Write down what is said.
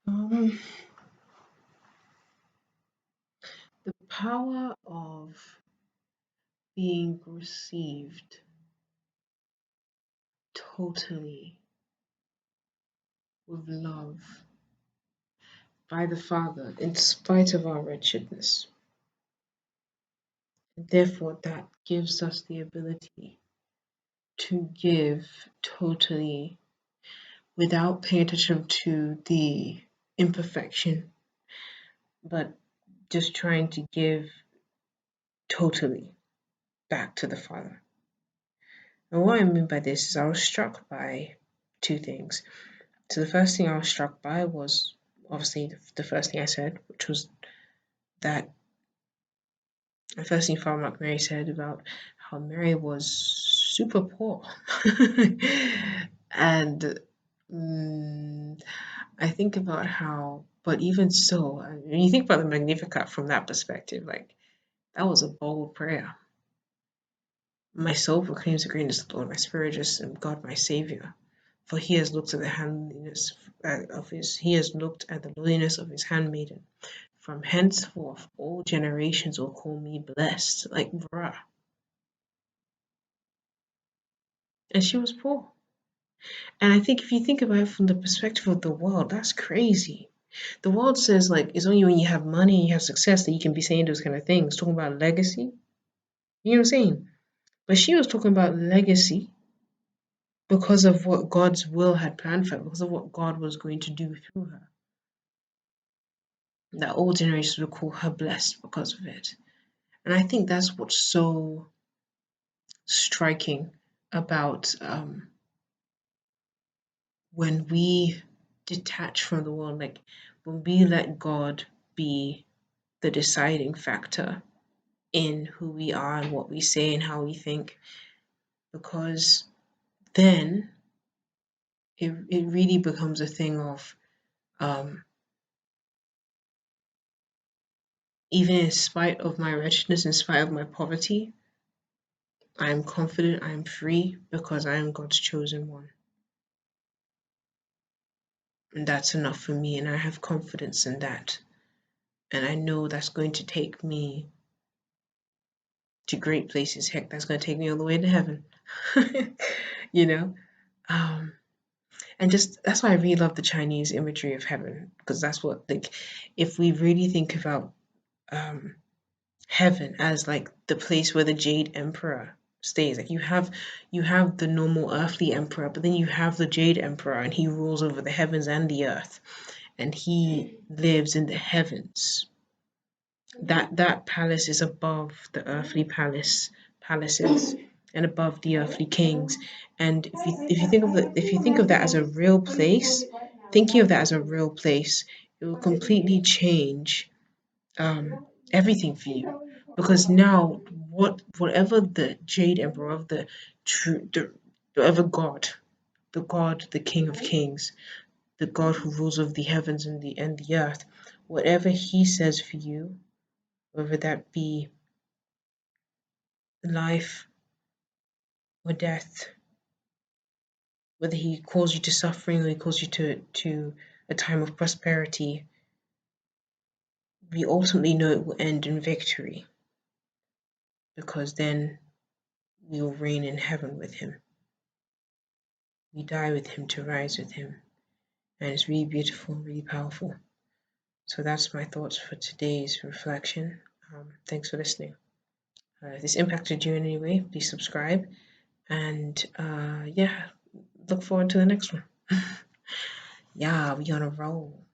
Um, the power of being received totally with love by the Father in spite of our wretchedness. Therefore, that gives us the ability to give totally without paying attention to the imperfection, but just trying to give totally back to the Father. And what I mean by this is I was struck by two things. So the first thing I was struck by was obviously the first thing I said, which was that the first thing Father Mary said about how Mary was super poor. And I think about how, but even so, when you think about the Magnificat from that perspective, like that was a bold prayer. My soul proclaims the greatness of the Lord, my spirit rejoices in God, my Savior. For he has looked at the handliness he has looked at the lowliness of his handmaiden. From henceforth, all generations will call me blessed. Like, bruh. And she was poor. And I think if you think about it from the perspective of the world, that's crazy. The world says, like, it's only when you have money and you have success that you can be saying those kind of things, talking about legacy. You know what I'm saying? But she was talking about legacy because of what God's will had planned for her, because of what God was going to do through her. That all generations will call her blessed because of it. And I think that's what's so striking about when we detach from the world, like when we let God be the deciding factor in who we are and what we say and how we think, because then it really becomes a thing of even in spite of my wretchedness, in spite of my poverty, I am confident I am free because I am God's chosen one. And that's enough for me, and I have confidence in that. And I know that's going to take me to great places. Heck, that's going to take me all the way to heaven. you know? Um, and just that's why I really love the Chinese imagery of heaven, because that's what, like, if we really think about heaven as like the place where the Jade Emperor stays. Like you have the normal earthly emperor, but then you have the Jade Emperor, and he rules over the heavens and the earth, and he lives in the heavens. That palace is above the earthly palaces and above the earthly kings. And if you think of that as a real place, thinking of that as a real place, it will completely change everything for you, because now whatever the Jade Emperor of the true the whatever God, the God, the King of Kings, the God who rules over the heavens and the earth, whatever he says for you, whether that be life or death, whether he calls you to suffering or he calls you to a time of prosperity, we ultimately know it will end in victory, because then we will reign in heaven with him. We die with him to rise with him. And it's really beautiful, really powerful. So that's my thoughts for today's reflection. Thanks for listening. If this impacted you in any way, please subscribe. And yeah, look forward to the next one. Yeah, we on a roll.